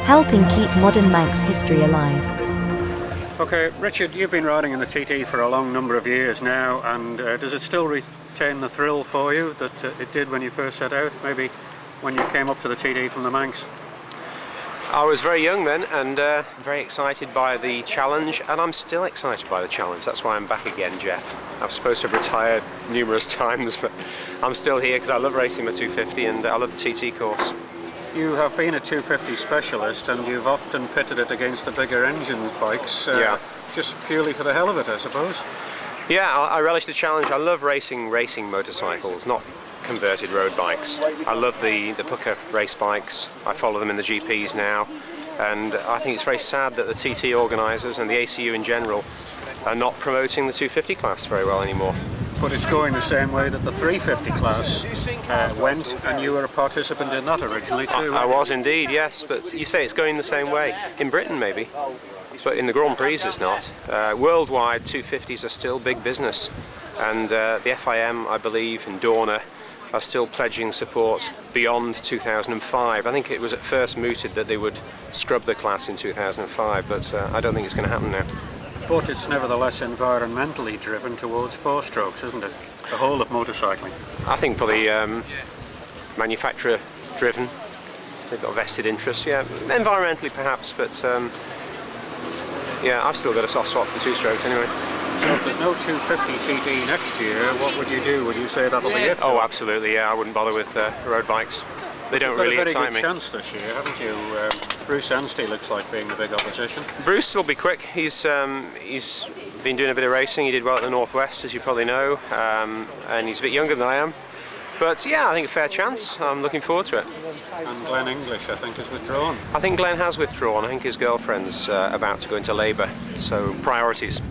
helping keep modern Manx history alive. Okay, Richard, you've been riding in the TT for a long number of years now, and does it still retain the thrill for you that it did when you first set out, maybe when you came up to the TT from the Manx? I was very young then and very excited by the challenge, and I'm still excited by the challenge. That's why I'm back again, Geoff. I was supposed to have retired numerous times, but I'm still here because I love racing my 250 and I love the TT course. You have been a 250 specialist and you've often pitted it against the bigger engine bikes, just purely for the hell of it, I suppose. Yeah, I relish the challenge. I love racing motorcycles, not converted road bikes. I love the pucker race bikes. I follow them in the GPs now, and I think it's very sad that the TT organisers and the ACU in general are not promoting the 250 class very well anymore. But it's going the same way that the 350 class went, and you were a participant in that originally too. I was indeed, yes, but you say it's going the same way. In Britain maybe, but in the Grand Prix it's not. Worldwide 250s are still big business, and the FIM, I believe, in Dorna are still pledging support beyond 2005. I think it was at first mooted that they would scrub the class in 2005, but I don't think it's going to happen now. But it's nevertheless environmentally driven towards four-strokes, isn't it? The whole of motorcycling. I think probably manufacturer driven. They've got vested interests, yeah. Environmentally perhaps, but yeah, I've still got a soft spot for two-strokes anyway. So if there's no 250 TT next year, what would you do? Would you say that'll be it? Oh, absolutely, yeah. I wouldn't bother with road bikes. They don't really excite me. You've got a very good chance this year, haven't you? Bruce Anstey looks like being the big opposition. Bruce will be quick. He's been doing a bit of racing. He did well at the Northwest, as you probably know, and he's a bit younger than I am. But yeah, I think a fair chance. I'm looking forward to it. And Glenn English, I think, is withdrawn. I think Glenn has withdrawn. I think his girlfriend's about to go into labour. So priorities.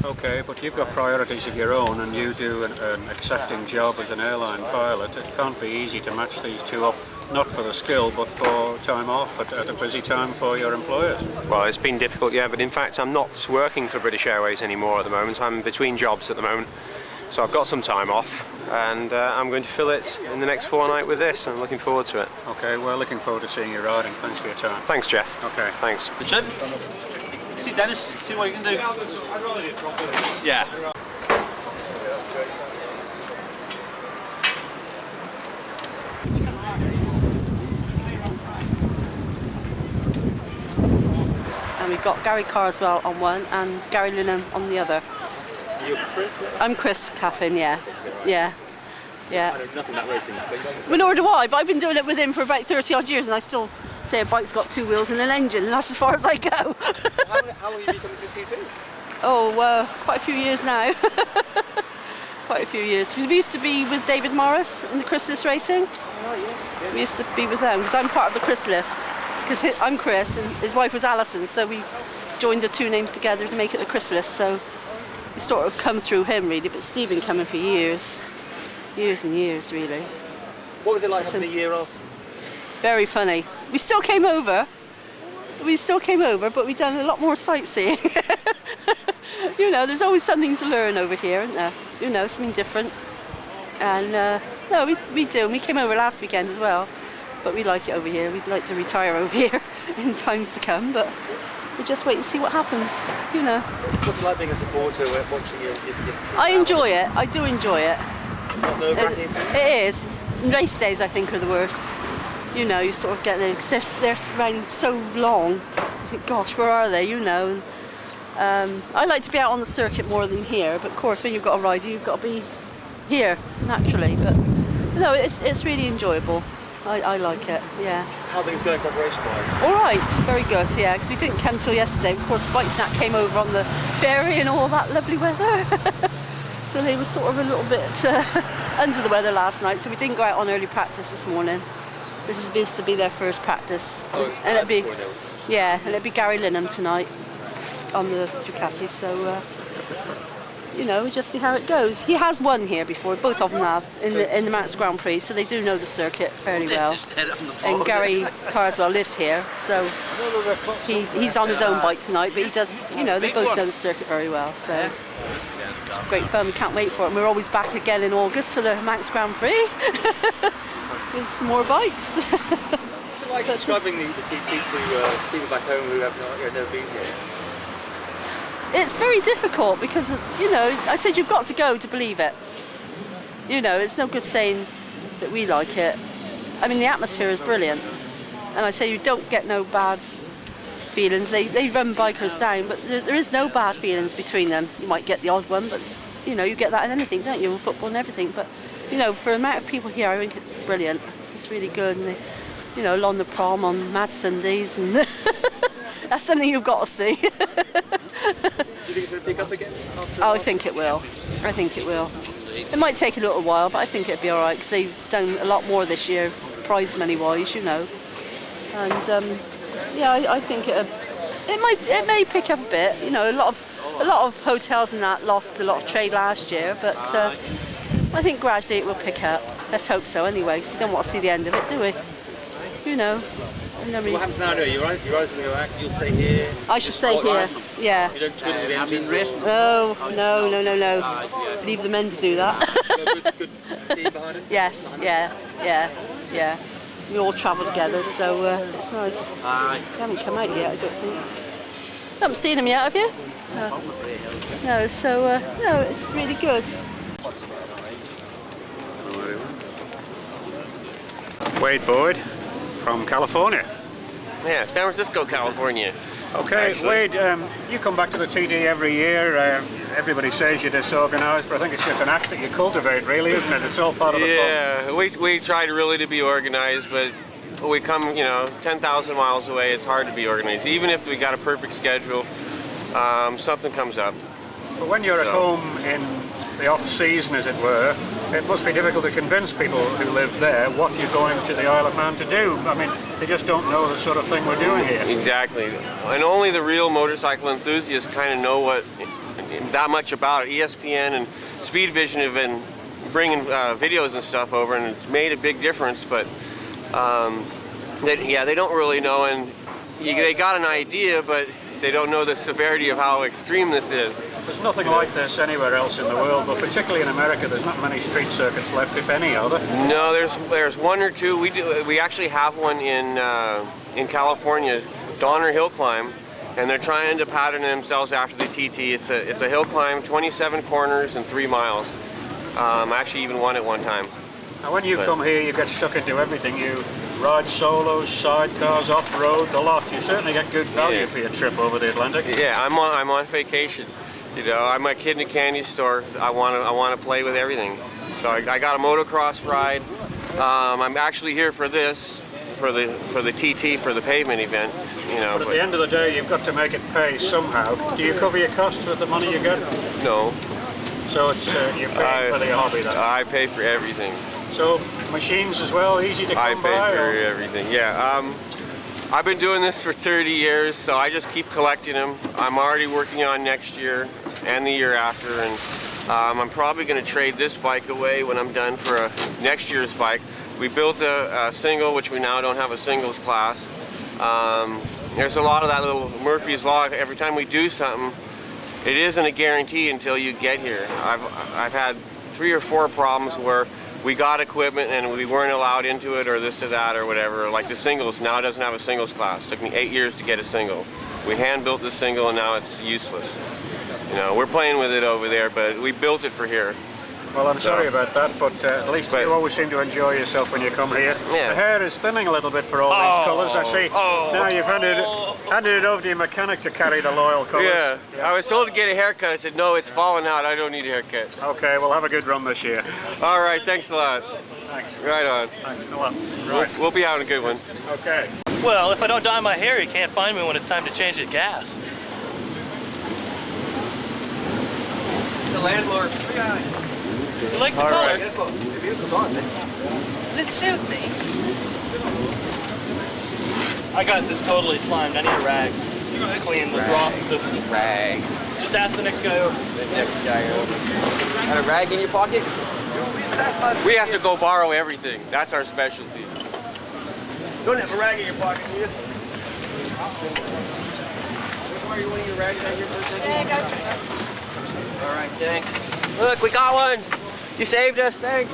Okay, but you've got priorities of your own, and you do an accepting job as an airline pilot. It can't be easy to match these two up, not for the skill, but for time off at a busy time for your employers. Well, it's been difficult, yeah, but in fact I'm not working for British Airways anymore at the moment. I'm between jobs at the moment, so I've got some time off, and I'm going to fill it in the next fortnight with this, and I'm looking forward to it. Okay, well, looking forward to seeing you riding. Thanks for your time. Thanks, Geoff. Okay. Thanks. Richard? See Dennis, see what you can do. Yeah. And we've got Gary Carswell on one and Gary Linham on the other. You're Chris? I'm Chris Caffyn, yeah. Yeah. Yeah. I know nothing about racing. Well, nor do I, but I've been doing it with him for about 30 odd years and I still say a bike's got two wheels and an engine, and that's as far as I go. So how long have you been coming to TT? Oh, quite a few years now. Quite a few years. We used to be with David Morris in the Chrysalis racing. Oh, yes. We used to be with them, because I'm part of the Chrysalis. Because I'm Chris and his wife was Alison, so we joined the two names together to make it the Chrysalis. So we sort of come through him really, but Steve been coming for years. Years and years, really. What was it like having a year off? Very funny. We still came over, but we've done a lot more sightseeing. You know, there's always something to learn over here, isn't there? You know, something different. And no, we do. We came over last weekend as well, but we like it over here. We'd like to retire over here in times to come, but we'll just wait and see what happens, you know. What's it like being a supporter, watching your I enjoy it. I do enjoy it. Not nerve-wracking? It is. Race days, I think, are the worst. You know, you sort of get there, because they're around so long. You think, gosh, where are they, you know? I like to be out on the circuit more than here, but of course when you've got a rider you've got to be here, naturally. But no, it's really enjoyable. I like it, yeah. How are things going preparation-wise? All right, very good, yeah, because we didn't come till yesterday. Of course, Bike Snack came over on the ferry and all that lovely weather. So they were sort of a little bit under the weather last night, so we didn't go out on early practice this morning. This is supposed to be their first practice. And it'd be Gary Linham tonight on the Ducati, so you know, we just see how it goes. He has won here before, both of them have, in the Manx Grand Prix, so they do know the circuit fairly well. And Gary Carswell lives here, so he's on his own bike tonight, but he does, you know, they both know the circuit very well, so it's great fun. We can't wait for it. And we're always back again in August for the Manx Grand Prix with some more bikes. What's it like describing the TT to people back home who have never been here? It's very difficult because, you know, I said you've got to go to believe it. You know, it's no good saying that we like it. I mean, the atmosphere is brilliant. And I say you don't get no bad feelings. They run bikers down, but there is no bad feelings between them. You might get the odd one, but, you know, you get that in anything, don't you, in football and everything. But, you know, for the amount of people here, I think it's brilliant. It's really good. And they, you know, along the prom on Mad Sundays, and that's something you've got to see. Do you think it's going to pick up again? Oh, I think it will. I think it will. It might take a little while, but I think it'll be all right because they've done a lot more this year, prize money wise, you know. And yeah, I think it may pick up a bit. You know, a lot of hotels and that lost a lot of trade last year, but I think gradually it will pick up. Let's hope so, anyway. Because we don't want to see the end of it, do we? You know. So what happens now? You're guys going to go back. You'll stay here. I should stay here. Yeah. You don't twiddle with the engines. No. Leave the men to do that. Good team behind it. Yes. Yeah. We all travel together, so it's nice. We haven't come out yet, I don't think. You haven't seen them yet, have you? No. So no, it's really good. Wade Boyd from California. Yeah, San Francisco, California. Okay, Actually. Wade, you come back to the TD every year. Everybody says you're disorganised, but I think it's just an act that you cultivate, really, isn't it? It's all part of the fun. Yeah, we tried really to be organized, but we come, 10,000 miles away. It's hard to be organized. Even if we got a perfect schedule, something comes up. But when you're at home in the off-season, as it were, it must be difficult to convince people who live there what you're going to the Isle of Man to do. I mean, they just don't know the sort of thing we're doing here. Exactly. And only the real motorcycle enthusiasts kind of know that much about it. ESPN and Speed Vision have been bringing videos and stuff over, and it's made a big difference, but they don't really know, and they got an idea, but they don't know the severity of how extreme this is. There's nothing like this anywhere else in the world, but particularly in America, there's not many street circuits left, if any, are there? No, there's one or two. We actually have one in California, Donner Hill Climb, and they're trying to pattern themselves after the TT. It's a hill climb, 27 corners and 3 miles. I actually even won it one time. Now, when you come here, you get stuck into everything. You ride solos, sidecars, off-road, the lot. You certainly get good value for your trip over the Atlantic. Yeah, I'm on vacation. I'm a kid in a candy store. I want to play with everything. So I got a motocross ride. I'm actually here for this, for the TT, for the pavement event. But at the end of the day, you've got to make it pay somehow. Do you cover your costs with the money you get? No. So it's you're paying for the hobby then? I pay for everything. So machines as well, easy to come by? I pay for everything, yeah. I've been doing this for 30 years, so I just keep collecting them. I'm already working on next year and the year after, and I'm probably going to trade this bike away when I'm done for next year's bike. We built a single, which we now don't have a singles class. There's a lot of that little Murphy's Law. Every time we do something, it isn't a guarantee until you get here. I've had 3 or 4 problems where we got equipment and we weren't allowed into it, or this or that or whatever. Like the singles now doesn't have a singles class. It took me 8 years to get a single. We hand built the single and now it's useless. We're playing with it over there, but we built it for here. Well, I'm sorry about that, but at least you always seem to enjoy yourself when you come here. Yeah. The hair is thinning a little bit for all these colours, I see. Now you've handed it over to your mechanic to carry the loyal colours. Yeah. I was told to get a haircut. I said, no, it's falling out. I don't need a haircut. Okay, we'll have a good run this year. All right, thanks a lot. Thanks. Right on. Thanks a lot. Right. We'll be having a good one. Okay. Well, if I don't dye my hair, you can't find me when it's time to change the gas. The landlord. You like the All color? right. Does it suit me? I got this totally slimed. I need a rag to clean the Rag. Just ask the next guy over. The next guy over. Got a rag in your pocket? We have to go borrow everything. That's our specialty. Don't have a rag in your pocket, do you? Are you one of your rags out here for a second? Yeah, go. All right, thanks. Look, we got one. You saved us, thanks.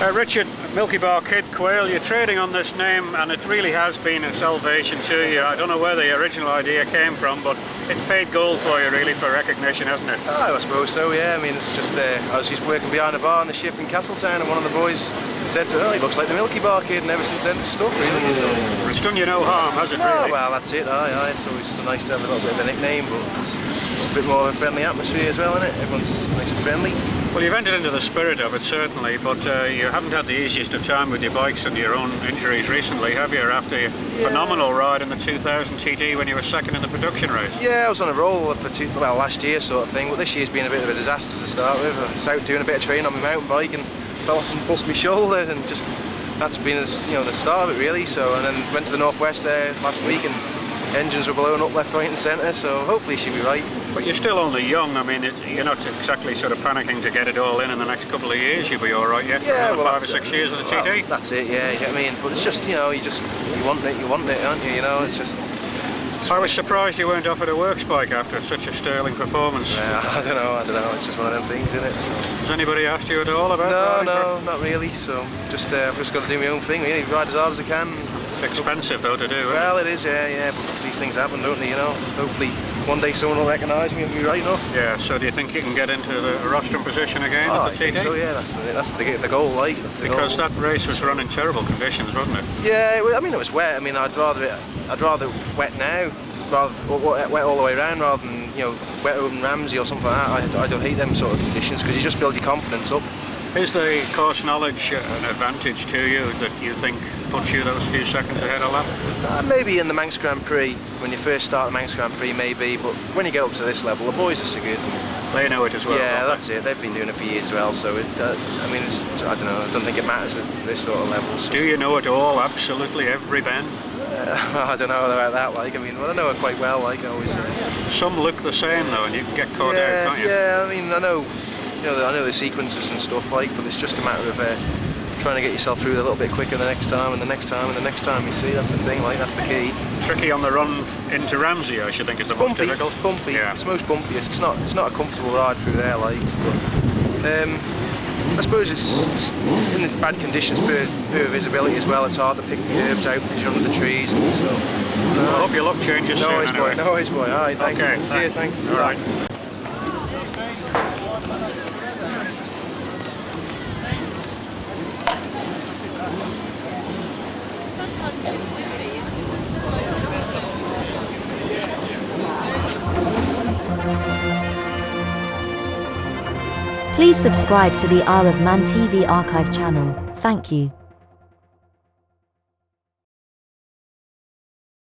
Richard, Milky Bar Kid, Quail, you're trading on this name and it really has been a salvation to you. I don't know where the original idea came from, but it's paid gold for you really for recognition, hasn't it? Oh, I suppose so, yeah. I mean, it's just, I was just working behind a bar on the ship in Castletown and one of the boys said, oh, he looks like the Milky Bar Kid, and ever since then it's stuck really. So. Well, it's done you no harm, has it really? Oh, well, that's it, aye. It's always so nice to have a little bit of a nickname, but it's just a bit more of a friendly atmosphere as well, isn't it? Everyone's nice and friendly. Well, you've entered into the spirit of it, certainly, but you haven't had the easiest of time with your bikes and your own injuries recently, have you, after your phenomenal ride in the 2000 TD when you were second in the production race? Yeah, I was on a roll for last year sort of thing, but this year's been a bit of a disaster to start with. I was out doing a bit of training on my mountain bike and fell off and bust my shoulder, and just that's been the start of it really. So, and then went to the northwest there last week and engines were blowing up left, right and centre, so hopefully she'll be right. But you're still only young. I mean, you're not exactly sort of panicking to get it all in the next couple of years. You'll be all right yet. Yeah, for another 5 or 6 years of the TD. Well, that's it. Yeah, you get what I mean. But it's just you want it, aren't you? You know, it's just. I was surprised you weren't offered a works bike after such a sterling performance. Yeah, I don't know. It's just one of them things, isn't it? So. Has anybody asked you at all about? No, not really. So just I've just got to do my own thing. Really, ride as hard as I can. It's expensive though to do. Well, it is. Yeah. But these things happen, don't they? You know. Hopefully, one day someone will recognise me and be right enough. Yeah. So do you think you can get into the rostrum position again at the TD? I think so. Yeah, that's the goal, like. That's the because goal. that race was run in terrible conditions, wasn't it? Yeah. I mean, it was wet. I mean, I'd rather wet now. Rather wet all the way around rather than wet over Ramsey or something like that. I don't hate them sort of conditions because you just build your confidence up. Is the course knowledge an advantage to you that you think puts you those few seconds ahead of lap? Maybe in the Manx Grand Prix, when you first start the Manx Grand Prix maybe, but when you get up to this level the boys are so good. They know it as well. Yeah, that's it. They've been doing it for years as well, so I don't know, I don't think it matters at this sort of level. So. Do you know it all, absolutely every bend? I don't know about that, I know it quite well, I always say. Some look the same though, and you can get caught out, can't you? Yeah, I mean, I know the sequences and stuff, but it's just a matter of trying to get yourself through it a little bit quicker the next time, and the next time, and the next time, you see, that's the thing, that's the key. Tricky on the run into Ramsey, I should think is the most difficult. Bumpy, yeah. It's most bumpy, it's not a comfortable ride through there, but I suppose it's in the bad conditions, poor visibility as well. It's hard to pick the curbs out because you're under the trees. And so. I hope your luck changes soon. Anyway. No worries, boy. All right, thanks. Okay, cheers, thanks. All right. Please subscribe to the R of Man TV archive channel. Thank you.